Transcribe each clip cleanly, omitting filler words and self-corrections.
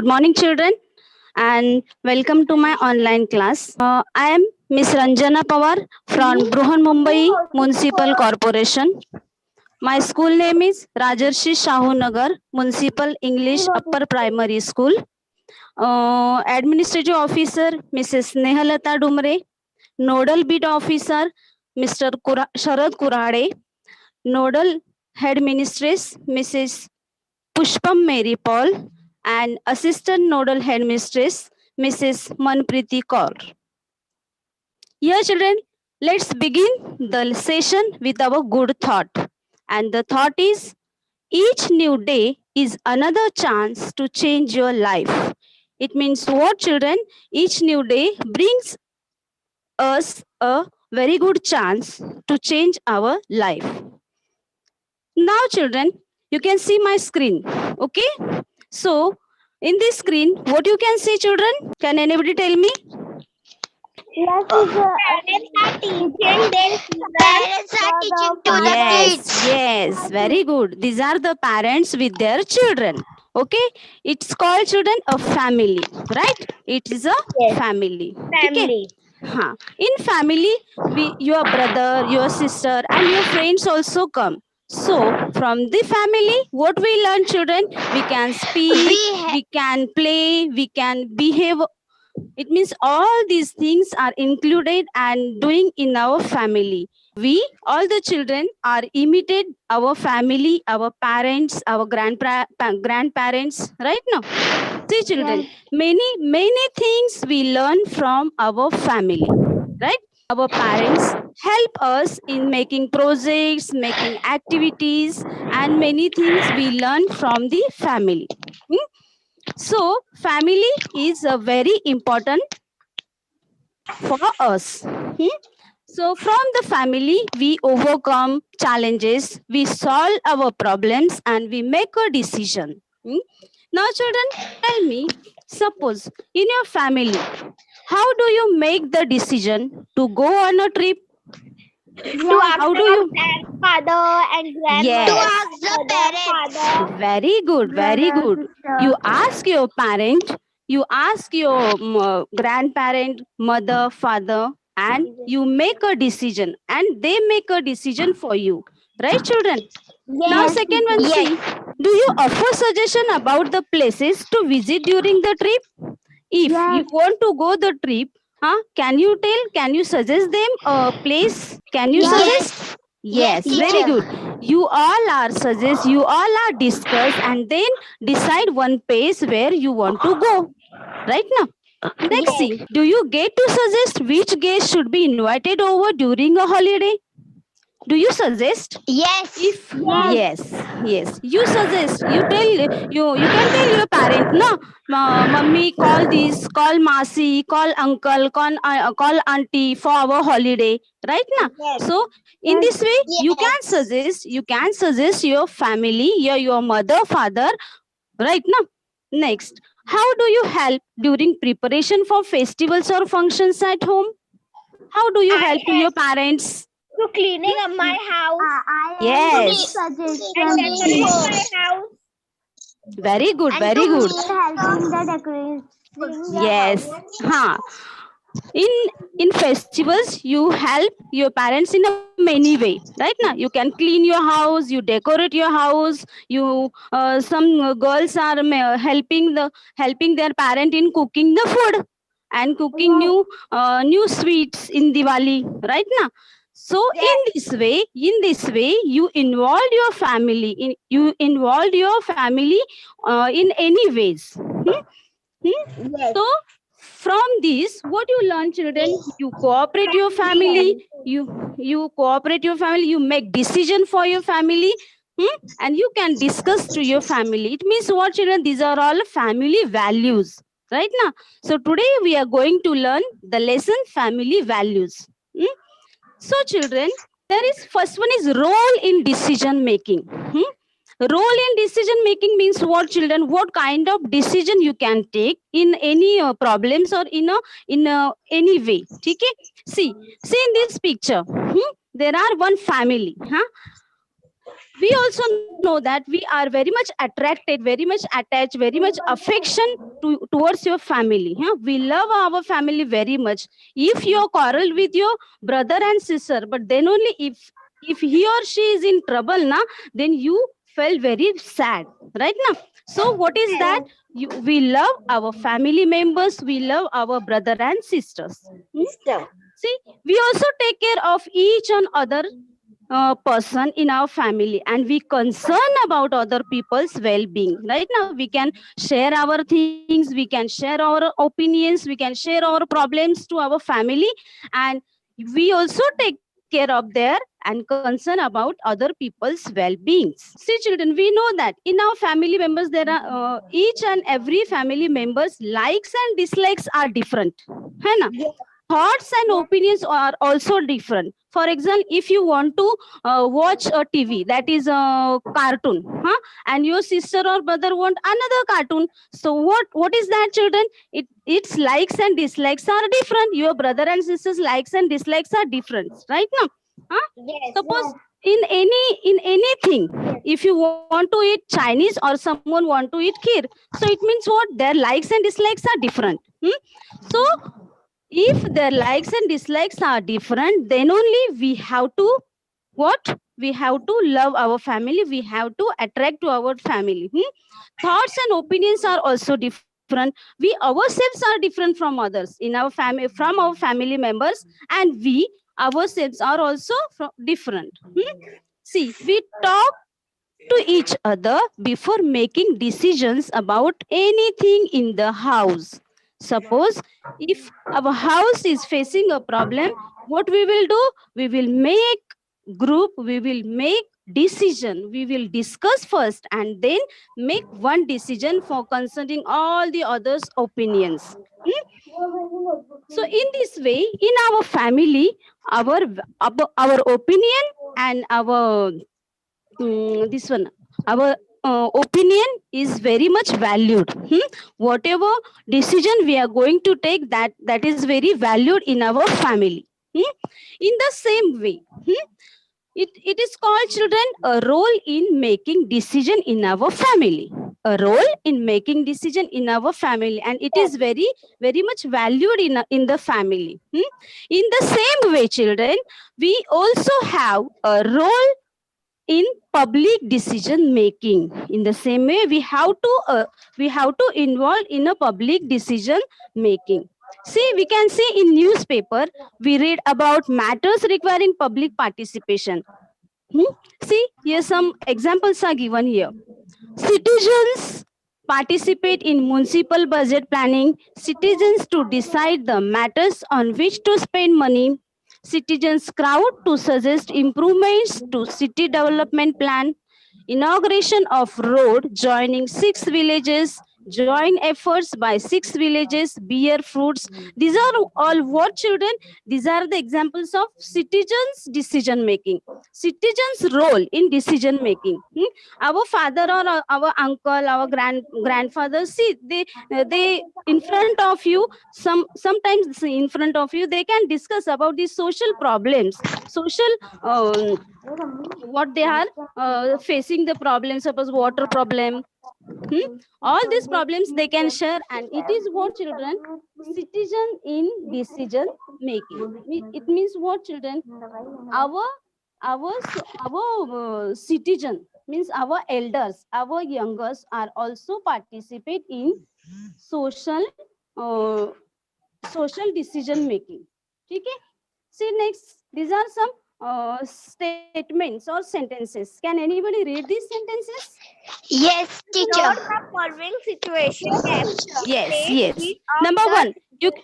Good morning, children, and welcome to my online class. I am Miss Ranjana Pawar from Bruhan Mumbai Municipal Corporation. My school name is Rajarshi Shahu Nagar Municipal English Upper Primary School. Administrative Officer Mrs. Nehalata Dumre, Nodal Beat Officer Mr. Sharad Kurade, Nodal Headmistress Mrs. Pushpam Mary Paul, and Assistant Nodal Headmistress Mrs. Manpriti Kaur. Here, children, let's begin the session with our good thought. And the thought is, each new day is another chance to change your life. It means what, children? Each new day brings us a very good chance to change our life. Now, children, you can see my screen. Okay? So, in this screen, what you can see, children? Can anybody tell me? Parents are teaching to the kids. Yes, very good. These are the parents with their children. Okay, it's called, children, a family, right? It is a family. Family. Huh. In family, your brother, your sister, and your friends also come. So, from the family, what we learn, children? We can speak, we can play, we can behave. It means all these things are included and doing in our family. We, all the children, are imitate our family, our parents, our grandparents, right now? See, children, many things we learn from our family, right? Our parents help us in making projects, making activities, and many things we learn from the family. So, family is a very important for us. So, from the family, we overcome challenges, we solve our problems, and we make a decision. Now, children, tell me, suppose in your family, how do you make the decision to go on a trip? How do you? Father and grandmother. Yes. To ask the parents. Very good, very good. You ask your parent, you ask your grandparent, mother, father, and you make a decision, and they make a decision for you. Right, children? Now, second one, see, do you offer suggestion about the places to visit during the trip? If you want to go the trip, can you tell, can you suggest them a place? Can you suggest? Yes, very good. You all are suggest, you all are discuss and then decide one place where you want to go. Right now? Next thing, do you get to suggest which guest should be invited over during a holiday? Do you suggest? Yes. If yes, you suggest, you tell, you can tell your parent, no, mummy, call this, call masi, call uncle, call auntie for our holiday, right now? So in this way, you can suggest your family, your mother, father, right now. Next, how do you help during preparation for festivals or functions at home? How do you help to your parents? To cleaning up my house. Yes. And decorating my house. Very good, very good. Helping the decoration. Yes. In festivals, you help your parents in a many way, right now? You can clean your house, you decorate your house, you some girls are helping their parent in cooking the food and cooking new sweets in Diwali, right now? So in this way, you involve your family in any ways. So from this, what you learn, children? You cooperate your family. You cooperate your family. You make decision for your family, and you can discuss to your family. It means what, children? These are all family values, right now. So today we are going to learn the lesson family values. So, children, there is first one is role in decision making. Role in decision making means what, children? What kind of decision you can take in any problems or in any way. Okay? See in this picture. There are one family. we also know that we are very much attracted, very much attached, very much affection towards your family. We love our family very much. If you quarrel with your brother and sister, but then only if he or she is in trouble now, then you felt very sad, right now. So what is that? We love our family members, we love our brother and sisters. See, we also take care of each and other person in our family, and we concern about other people's well-being. Right now we can share our things, we can share our opinions, we can share our problems to our family, and we also take care of their and concern about other people's well-beings. See children, we know that in our family members there are each and every family members likes and dislikes are different, hai na? Thoughts and opinions are also different. For example, if you want to watch a TV, that is a cartoon, and your sister or brother want another cartoon, so what is that, children? Its likes and dislikes are different. Your brother and sister's likes and dislikes are different, right now. Yes. Suppose in anything, if you want to eat Chinese or someone want to eat kheer, so it means what? Their likes and dislikes are different. So if their likes and dislikes are different, then only we have to what? We have to love our family, we have to attract to our family. Thoughts and opinions are also different. We ourselves are different from others in our family, from our family members, and we ourselves are also different. See, we talk to each other before making decisions about anything in the house. Suppose if our house is facing a problem, what we will do? We will make group, we will make decision, we will discuss first and then make one decision for considering all the others' opinions. So in this way, in our family, our opinion and our this one, our opinion is very much valued. Whatever decision we are going to take, that is very valued in our family. In the same way, it is called, children, a role in making decision in our family. A role in making decision in our family, and it is very much valued in the family. In the same way, children, we also have a role in public decision making. In the same way, we have to involve in a public decision making. See, we can see in newspaper, we read about matters requiring public participation. See, here some examples are given here. Citizens participate in municipal budget planning. Citizens to decide the matters on which to spend money. Citizens crowd to suggest improvements to city development plan. Inauguration of road joining 6 villages. Joint efforts by 6 villages bear fruits. These are all what, children? These are the examples of citizens' decision making. Citizens' role in decision making. Our father or our uncle, our grandfather, see, they in front of you, sometimes in front of you, they can discuss about the social problems, social what they are facing the problems. Suppose water problem. All these problems they can share, and it is what, children? Citizen in decision making. It means what, children? Our citizen means our elders, our youngers are also participate in social social decision making. Okay. See next, these are some statements or sentences. Can anybody read these sentences? Yes, teacher. Not the following situation. Yes. Number one.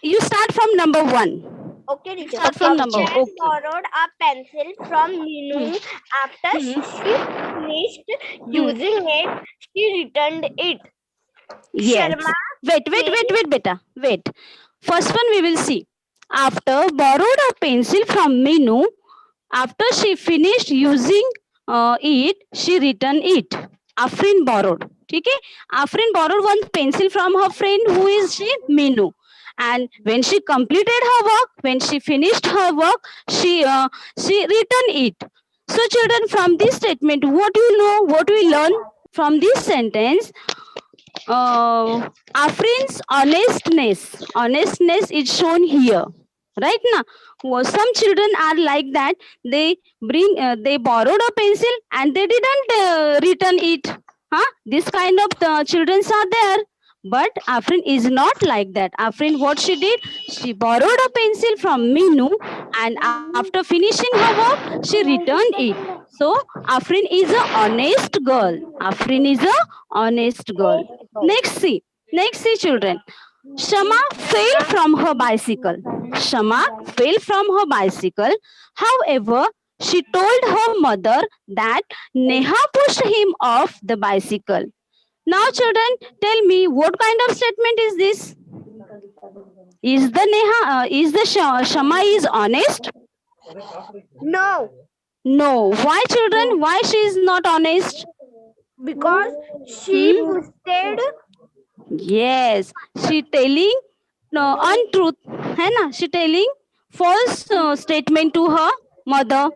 You start from number one. Okay, teacher. Start from number one. Okay. Borrowed a pencil from Minu. After she finished using it, she returned it. Yes. Sharma. Wait, beta. Wait. First one we will see. After borrowed a pencil from Minu, after she finished using it, she returned it. Afrin borrowed. Okay? Afrin borrowed one pencil from her friend. Who is she? Minu. And when she completed her work, when she finished her work, she returned it. So children, from this statement, what you know, what we learn from this sentence, Afrin's honestness is shown here, right now. Some children are like that. They borrowed a pencil and they didn't return it. This kind of children are there. But Afrin is not like that. Afrin, what she did, she borrowed a pencil from Minu, and after finishing her work, she returned it. So Afrin is a honest girl. Afrin is a honest girl. Next see children. Shama fell from her bicycle. Shama fell from her bicycle. However, she told her mother that Neha pushed him off the bicycle. Now children, tell me, what kind of statement is this? Is the Shama is honest? No. No. Why children? Why she is not honest? Because she boosted. Yes, she telling untruth, है ना? She telling false statement to her mother,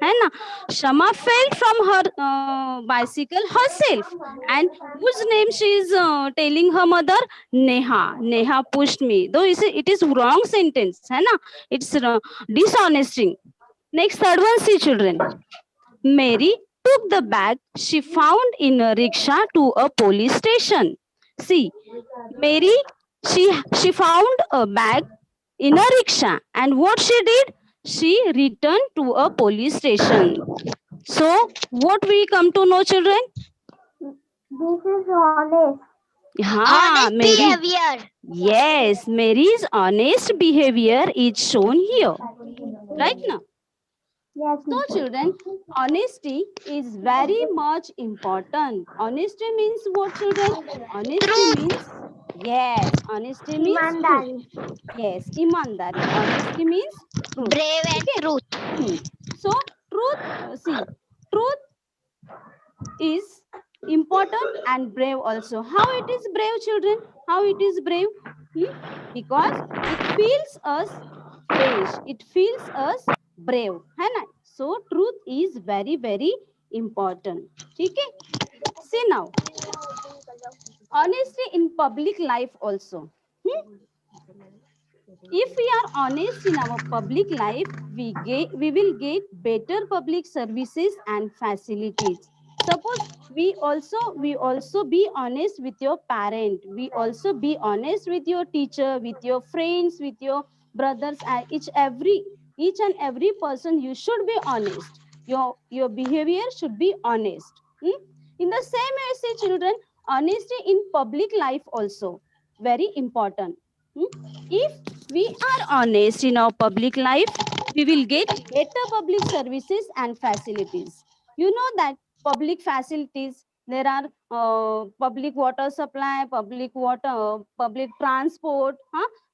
है ना? Shama fell from her bicycle herself, and whose name she is telling her mother? Neha. Neha pushed me. Though it is wrong sentence, है ना? It's dishonesting. Next, third one, see children. Mary took the bag she found in a rickshaw to a police station. See, Mary, she found a bag in a rickshaw, and what she did? She returned to a police station. So, what we come to know, children? This is honest. Honest behavior. Yes, Mary's honest behavior is shown here. Right now? Yes. So children, honesty is very much important. Honesty means what children? Honesty means, yes, honesty means Imandari. truth. Yes, imandari. Honesty means truth. Brave and truth. So truth is important and brave also. How it is brave children? How it is brave? Because it feels us fresh. It feels us brave, है ना? So truth is very important. ठीक है? See now, honesty in public life also. If we are honest in our public life, we will get better public services and facilities. Suppose we also be honest with your parent. We also be honest with your teacher, with your friends, with your brothers, and each and every person. You should be honest. Your behavior should be honest. In the same way, say children, honesty in public life also very important. If we are honest in our public life, we will get better public services and facilities. You know that public facilities, there are public water supply, public transport.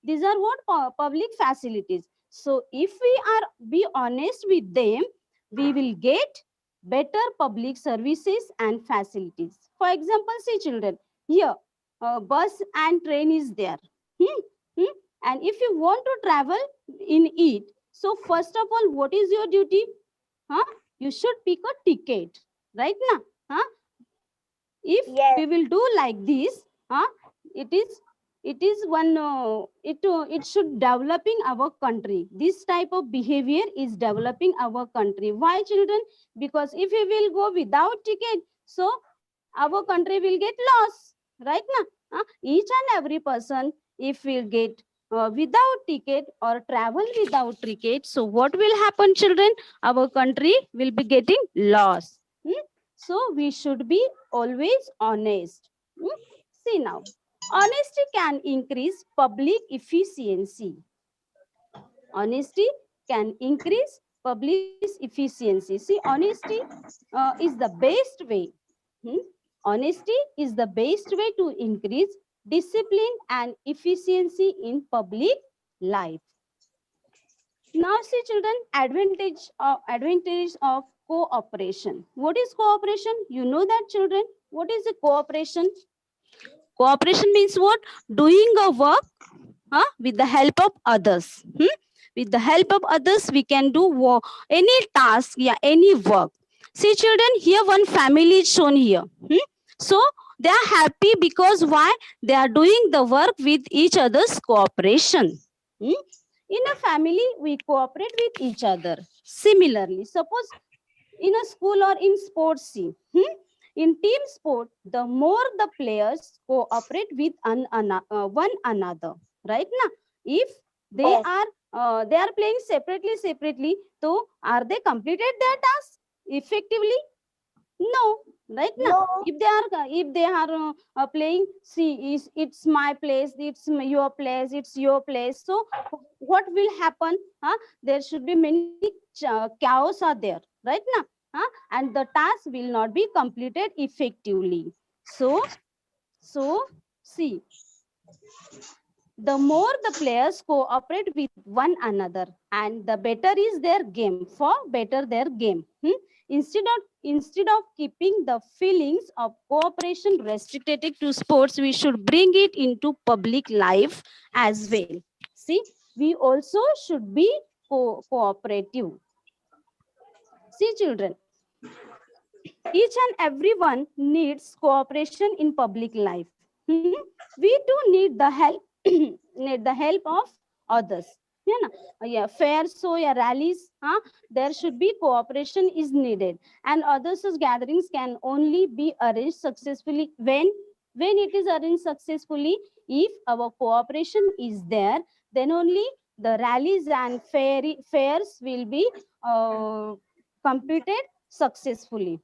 These are what public facilities. So if we are be honest with them, we will get better public services and facilities. For example, see children, here bus and train is there. And if you want to travel in it, so first of all, what is your duty? You should pick a ticket, right now? If we will do like this, it is one it should developing our country. This type of behavior is developing our country. Why children? Because if we will go without ticket, so our country will get loss, right now? Each and every person, if we get without ticket or travel without ticket, so what will happen children? Our country will be getting lost. So we should be always honest. See now, honesty can increase public efficiency. Honesty can increase public efficiency. See, honesty is the best way. Honesty is the best way to increase discipline and efficiency in public life. Now see children, advantage of cooperation. What is cooperation? You know that children. What is the cooperation? Cooperation means what? Doing a work with the help of others. With the help of others, we can do any task, yeah, any work. See children, here one family is shown here. So they are happy because why? They are doing the work with each other's cooperation. In a family, we cooperate with each other. Similarly, suppose in a school or in sports scene, in team sport, the more the players cooperate with one another, right? Now, if they are playing separately, so are they completed their task effectively? No, right? No. If they are playing, see, it's my place, it's your place, it's your place. So what will happen? There should be many chaos are there, right? Now, and the task will not be completed effectively. So see, the more the players cooperate with one another, and the better is their game, for better their game. Instead of keeping the feelings of cooperation restricted to sports, we should bring it into public life as well. See, we also should be cooperative. See children, each and everyone needs cooperation in public life. We do need the help need the help of others. Yeah, fairs, so yeah, rallies, there should be cooperation is needed, and others gatherings can only be arranged successfully when it is arranged successfully. If our cooperation is there, then only the rallies and fairs will be completed successfully.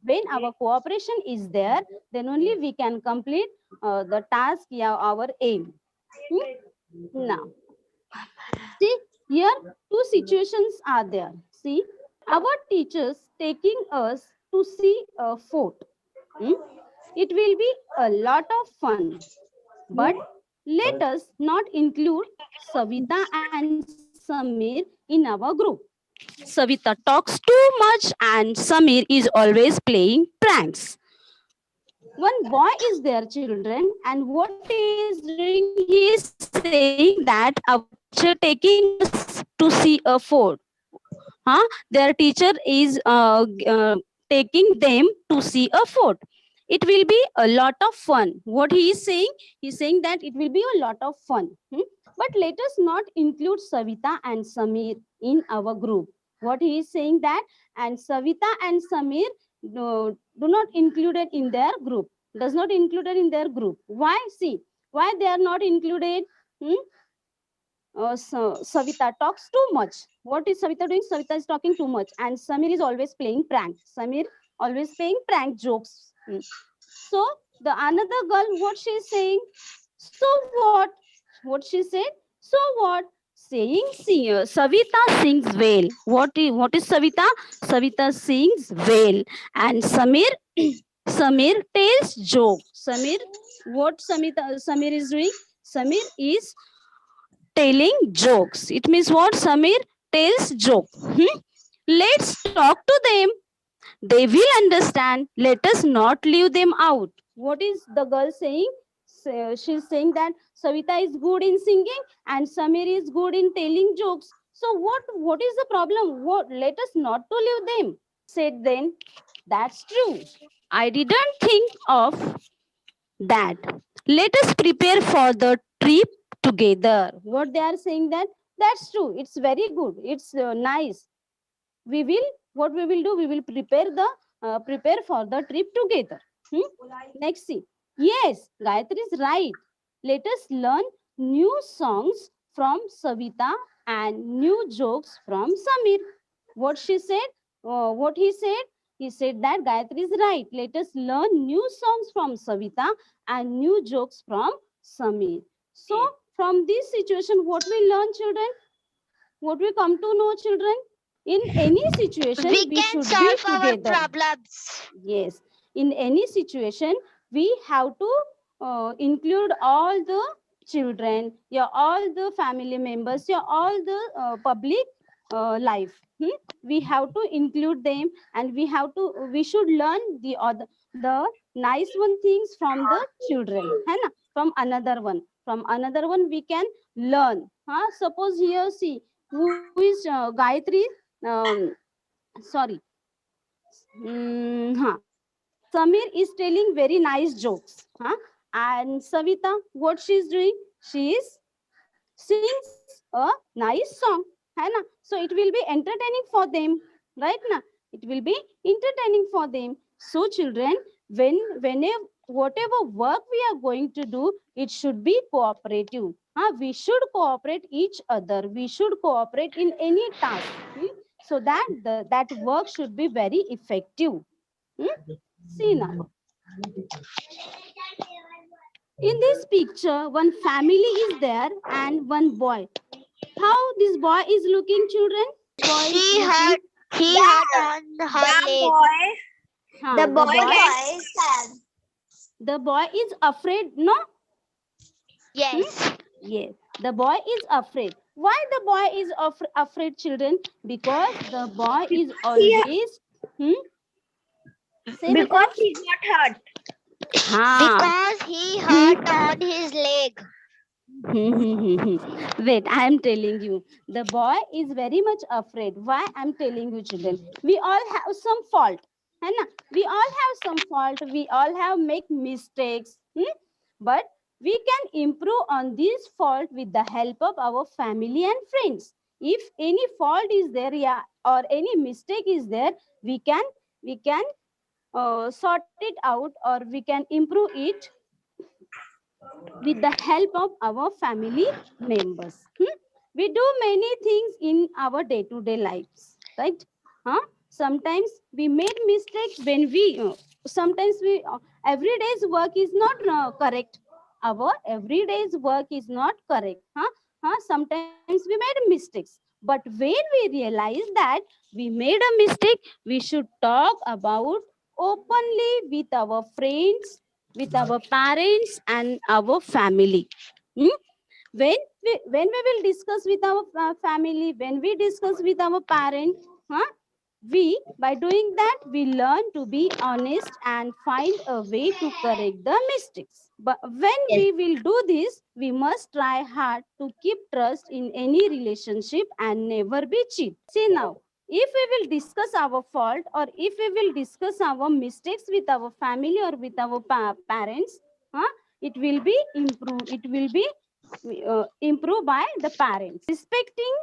When our cooperation is there, then only we can complete the task, yeah, our aim. Now, see, here two situations are there. See, our teachers taking us to see a fort. It will be a lot of fun, but let us not include Savita and Samir in our group. Savita talks too much and Samir is always playing pranks. One boy is there, children, and what he is doing, he is saying that our teacher taking us to see a fort. Their teacher is taking them to see a fort. It will be a lot of fun. What he is saying? He's saying that it will be a lot of fun. But let us not include Savita and Samir in our group. What he is saying that, and Savita and Samir do not included in their group. Does not included in their group. Why? See, why they are not included? Savita talks too much. What is Savita doing? Savita is talking too much, and Samir is always playing prank. Samir always playing prank jokes. So the another girl, what she is saying? So what? What she said? So what? Saying Savita sings well. What is Savita? Savita sings well, and Samir tells joke. What Samir is doing? Samir is telling jokes. It means what? Samir tells joke. Let's talk to them. They will understand. Let us not leave them out. What is the girl saying? She's saying that Savita is good in singing and Samir is good in telling jokes. So what is the problem? What, let us not to leave them. Said then, that's true. I didn't think of that. Let us prepare for the trip together. What they are saying, that that's true. It's very good. It's nice. We will, what we will do, we will prepare for the trip together. Next, see. Yes, Gayatri is right. Let us learn new songs from Savita and new jokes from Samir. What she said, what he said that Gayatri is right. Let us learn new songs from Savita and new jokes from Samir. So, from this situation, what we learn, children? What we come to know, children? In any situation, we should be together. Problems. Yes, in any situation, we have to include all the children, yeah, all the family members, yeah, all the public life. We have to include them, and we should learn the nice one things from the children, है ना? From another one we can learn. Suppose here, see, who is Gayatri? Sorry. Samir is telling very nice jokes. And Savita, what she's doing? She is sings a nice song. है ना? So it will be entertaining for them. Right na? It will be entertaining for them. So children, whenever whatever work we are going to do, it should be cooperative. We should cooperate each other. We should cooperate in any task. So that that work should be very effective. See now. In this picture, one family is there and one boy. How this boy is looking, children? Boy He is hurt. looking. He hurt on her leg. The boy is sad. The boy is afraid, no? Yes. Yes. The boy is afraid. Why the boy is afraid, children? Because the boy is always. Say Because he got hurt. Because he hurt on his leg. Wait, I am telling you. The boy is very much afraid. Why I am telling you, children? We all have some fault. We all have some fault. We all have make mistakes. But we can improve on this fault with the help of our family and friends. If any fault is there, or any mistake is there, we can sort it out, or we can improve it with the help of our family members. We do many things in our day-to-day lives, right? Sometimes we made mistakes when sometimes every day's work is not correct. Our everyday's work is not correct. Sometimes we made mistakes. But when we realize that we made a mistake, we should talk about openly with our friends, with our parents and our family. When we will discuss with our family, when we discuss with our parents, by doing that, we learn to be honest and find a way to correct the mistakes. But when we will do this, we must try hard to keep trust in any relationship and never be cheat. See now, if we will discuss our fault, or if we will discuss our mistakes with our family or with our parents, it will be improved. It will be improved by the parents. Respecting.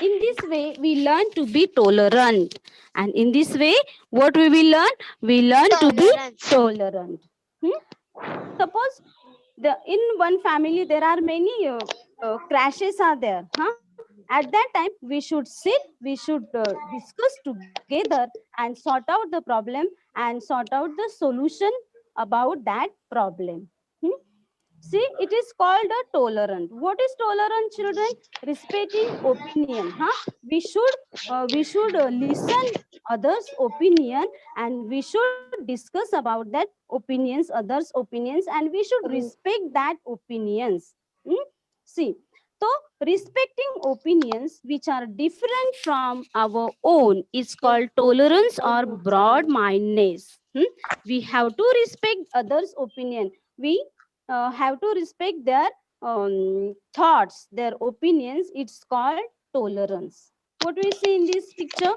In this way, we learn to be tolerant. And in this way, what we will learn? We learn to be tolerant. Suppose in one family, there are many crashes are there. At that time, we should sit, we should discuss together and sort out the problem and sort out the solution about that problem. See, it is called a tolerant. What is tolerant, children? Respecting opinion. We should listen others' opinion, and we should discuss about that opinions, others' opinions, and we should respect that opinions. See, so respecting opinions which are different from our own is called tolerance or broad-mindedness. We have to respect others' opinion. We have to respect their thoughts, their opinions. It's called tolerance. What we see in this picture?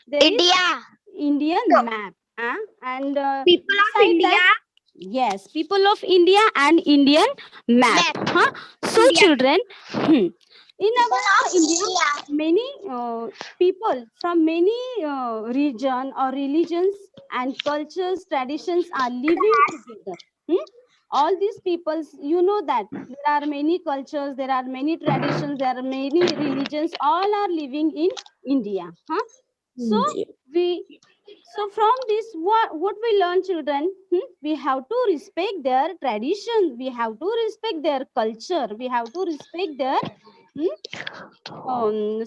There is Indian map. And people of India. That, yes, people of India and Indian map. So India. Children, in our India, many people from many region or religions and cultures, traditions are living together. All these peoples, you know that there are many cultures, there are many traditions, there are many religions, all are living in India. So from this, what we learn, children? We have to respect their tradition, we have to respect their culture, we have to respect their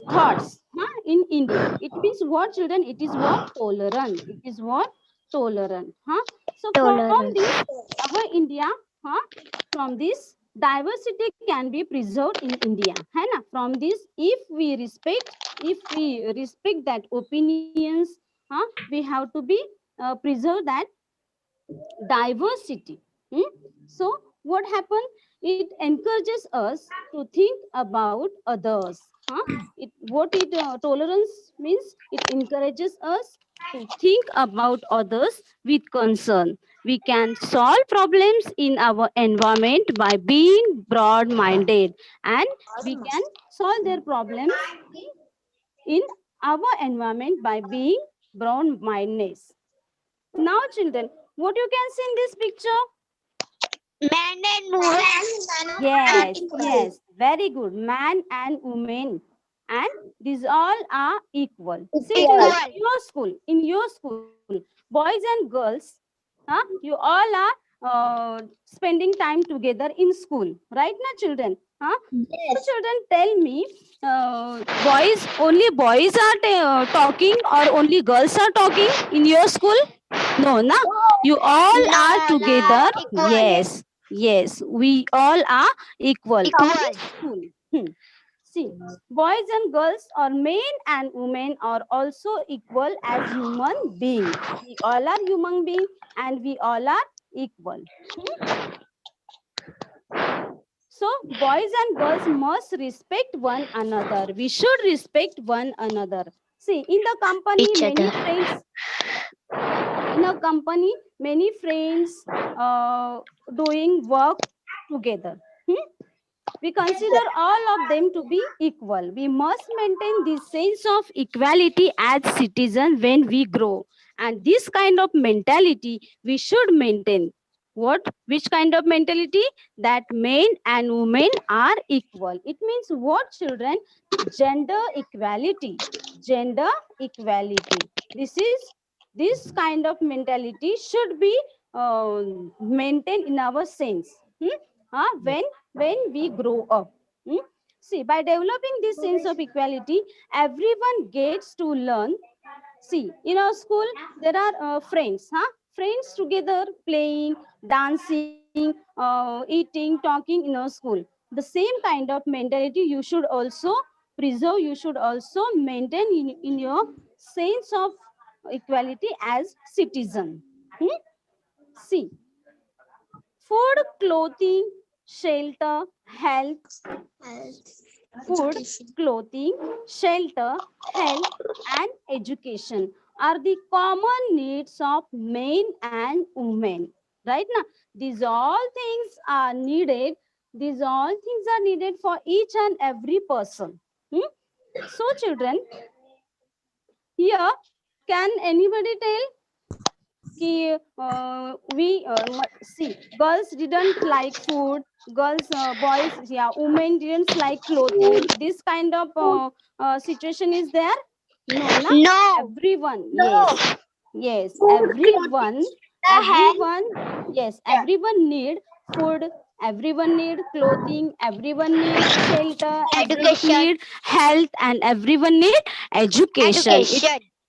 thoughts in India. It means what, children? It is what? Tolerant. It is what? Tolerant. So from this, our India, from this, diversity can be preserved in India. From this, if we respect that opinions, we have to be preserve that diversity. So what happened it encourages us to think about others. Tolerance means? It encourages us to think about others with concern. We can solve problems in our environment by being broad-minded, and we can solve their problems in our environment by being broad-mindedness. Now, children, what you can see in this picture? Man and woman. Yes, very good. Man and woman. And these all are equal. See, children, in your school, boys and girls, you all are spending time together in school, right now, children? So, children, tell me, only boys are talking or only girls are talking in your school? No, na? You all are together. Yes. Yes, we all are equal. In school. See, boys and girls or men and women are also equal as human beings. We all are human beings and we all are equal. So, boys and girls must respect one another. We should respect one another. See, in the company, many friends doing work together. We consider all of them to be equal. We must maintain this sense of equality as citizens when we grow. And this kind of mentality we should maintain. What? Which kind of mentality? That men and women are equal. It means what, children? Gender equality. Gender equality. This kind of mentality should be maintained in our sense. When we grow up. See, by developing this sense of equality, everyone gets to learn. See, in our school, there are friends, friends together playing, dancing, eating, talking in our school. The same kind of mentality you should also preserve, you should also maintain in your sense of equality as citizen. See, food, clothing, shelter, health, food, clothing, shelter, health, and education are the common needs of men and women. Right now, these all things are needed. These all things are needed for each and every person. So, children, here, can anybody tell? See, girls didn't like food, boys, women didn't like clothing. This kind of situation is there? No. Everyone, yes, everyone, everyone need food, everyone need clothing, everyone need shelter, everyone need health, and everyone need education.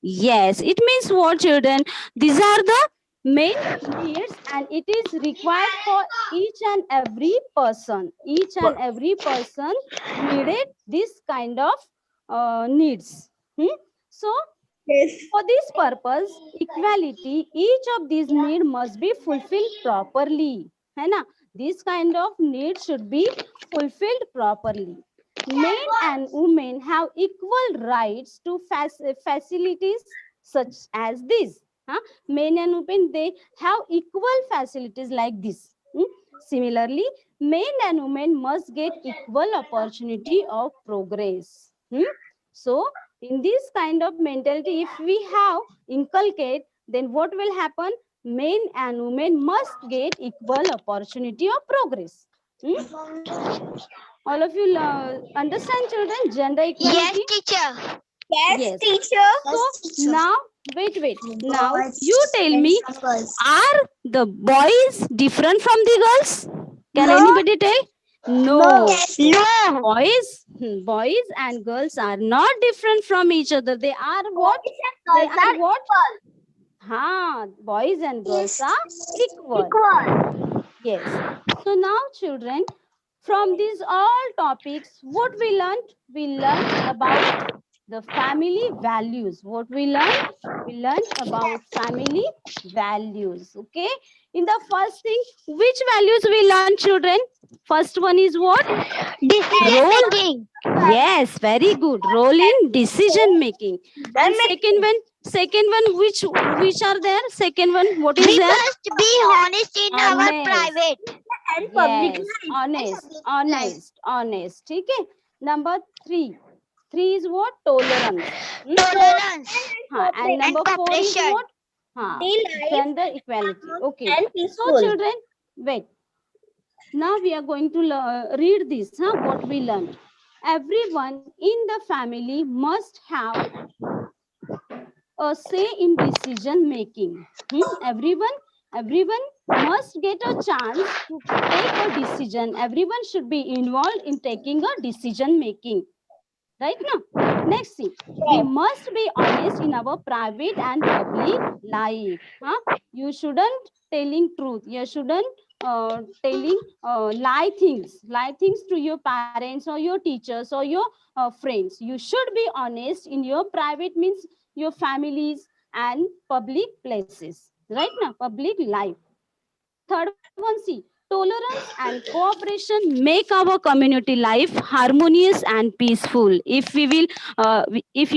Yes, it means what, children? These are the main needs and it is required for each and every person. Each and every person needed this kind of needs. So, for this purpose, equality, each of these needs must be fulfilled properly. है ना? This kind of need should be fulfilled properly. Men and women have equal rights to facilities such as this. Men and women, they have equal facilities like this. Similarly, men and women must get equal opportunity of progress. So, in this kind of mentality, if we have inculcate, then what will happen? Men and women must get equal opportunity of progress. All of you understand, children, gender equality? Yes, teacher. Yes, teacher. So now, wait. Now you tell me, are the boys different from the girls? Can anybody tell? No. Boys and girls are not different from each other. They are what? Boys and girls are equal. Yes. So now, children, from these all topics, what we learned? We learned about The family values. What we learned? We learned about family values. Okay. In the first thing, which values we learn, children? First one is what? Decision Role. making. Yes, very good. Role in decision making. And second one, which are there? Second one, what is We there? must be honest in our Honest. private. And public Yes, life. honest. Okay. Number three. Three is what? Tolerance. Tolerance And number four is cooperation. what? Gender equality. Okay. and So peaceful. children, wait. Now we are going to read this, what we learned. Everyone in the family must have a say in decision making. Everyone must get a chance to take a decision. Everyone should be involved in taking a decision making. Right now, next thing, we must be honest in our private and public life. You shouldn't telling truth. You shouldn't telling lie things to your parents or your teachers or your friends. You should be honest in your private, means your families and public places. Right now, public life. Third one, see, tolerance and cooperation make our community life harmonious and peaceful. If you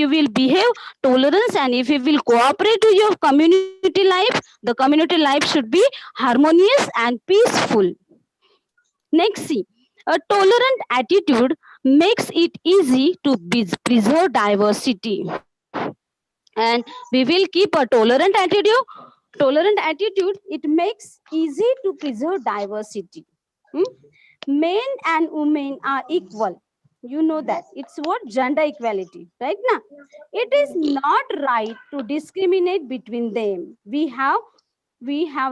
will behave tolerance and if you will cooperate to your community life, the community life should be harmonious and peaceful. Next, see, a tolerant attitude makes it easy to preserve diversity. And we will keep a tolerant attitude, it makes easy to preserve diversity. Men and women are equal. You know that. It's what? Gender equality. Right now? It is not right to discriminate between them. We have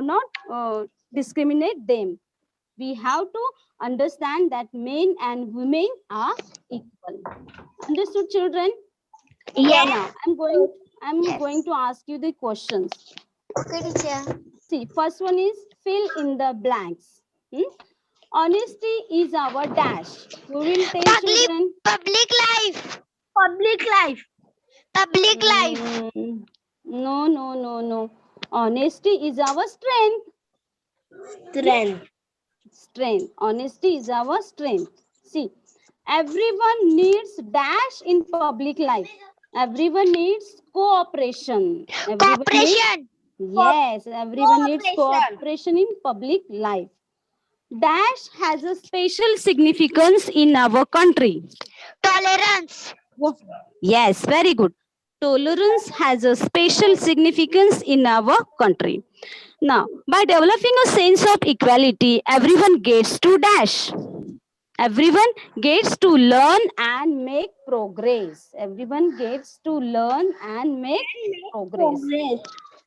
not discriminate them. We have to understand that men and women are equal. Understood, children? Yes. Now, I'm going to ask you the questions. Okay, teacher. See, first one is fill in the blanks. Honesty is our dash. You will tell children. Public life. Public life. Public life. No. Honesty is our strength. Strength. Honesty is our strength. See, everyone needs dash in public life. Everyone needs cooperation. Cooperation. Yes, everyone needs cooperation in public life. Dash has a special significance in our country. Tolerance. Yes, very good. Tolerance has a special significance in our country. Now, by developing a sense of equality, everyone gets to dash. Everyone gets to learn and make progress. Everyone gets to learn and make progress.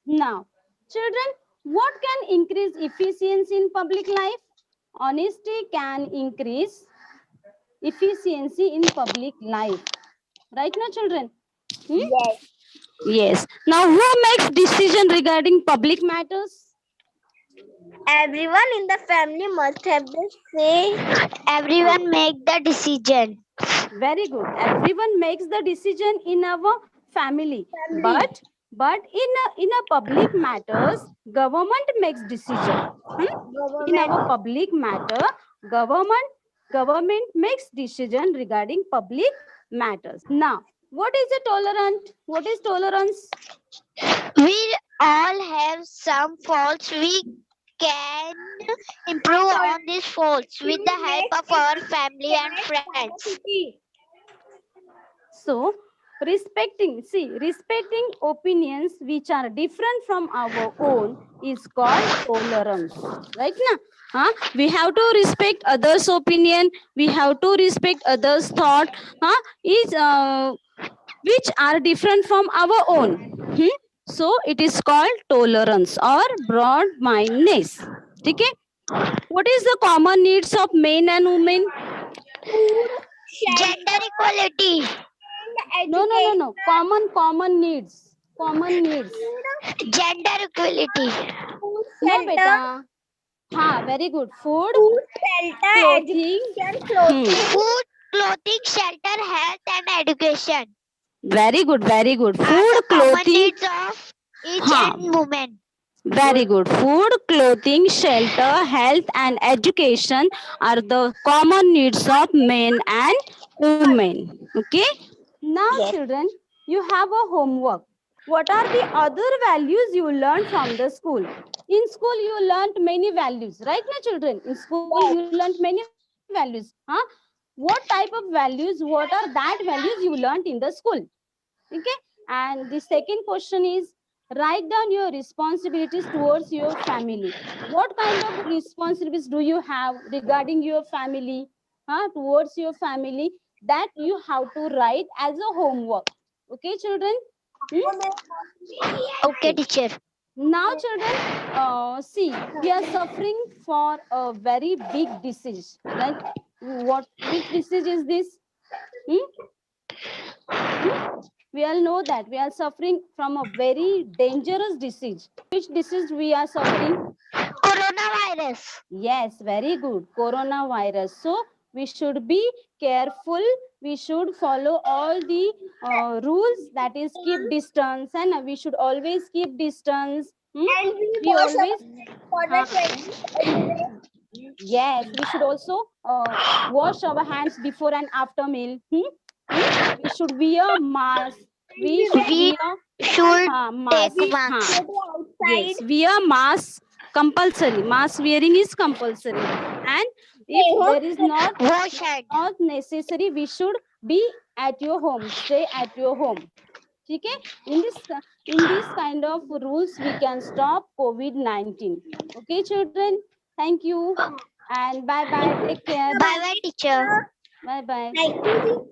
Now, children, what can increase efficiency in public life? Honesty can increase efficiency in public life. Right now, children? Yes. Now, who makes decision regarding public matters? Everyone in the family must have the say. Everyone make the decision. Very good. Everyone makes the decision in our family. But in a public matters, government makes decision. In our public matter, government makes decision regarding public matters. Now, what is a tolerant? What is tolerance? We all have some faults. We can improve on these faults with the help of our family and friends. So, respecting opinions which are different from our own is called tolerance. Right now? We have to respect others' opinion. We have to respect others' thought. Which are different from our own. So, it is called tolerance or broad-mindedness. Okay? What is the common needs of men and women? Gender equality. No. Common needs. Gender equality. No, beta. Very good. Food, Shelter, clothing. education, clothing. Food, clothing, shelter, health, and education. Very good, very good. Are Food, the common clothing. needs of each Huh. and woman. Very good. Food, clothing, shelter, health, and education are the common needs of men and women. Okay. Now, Yes. children, you have a homework. What are the other values you learned from the school? In school, you learned many values, right, my children? In school, you learned many values. Huh? What type of values? What are that values you learned in the school? Okay. And the second question is, write down your responsibilities towards your family. What kind of responsibilities do you have regarding your family, towards your family, that you have to write as a homework? Okay, children. Okay, teacher. Now, children, see, we are suffering for a very big disease. Like, which disease is this? Hmm? We all know that we are suffering from a very dangerous disease. Which disease we are suffering? Coronavirus. Yes, very good. Coronavirus. So we should be careful. We should follow all the rules, that is keep distance, and we should always keep distance. And We always for uh, the yes, we should also wash our hands before and after meal. We should wear mask. We should We wear should mask. take marks. Yes, wear mask compulsory. Mask wearing is compulsory. And if there is Wash hand. not necessary, we should be at your home. Stay at your home. Okay? In this kind of rules, we can stop COVID-19. Okay, children? Thank you. And bye-bye. Take care. Bye bye, teacher. Bye-bye. Thank you.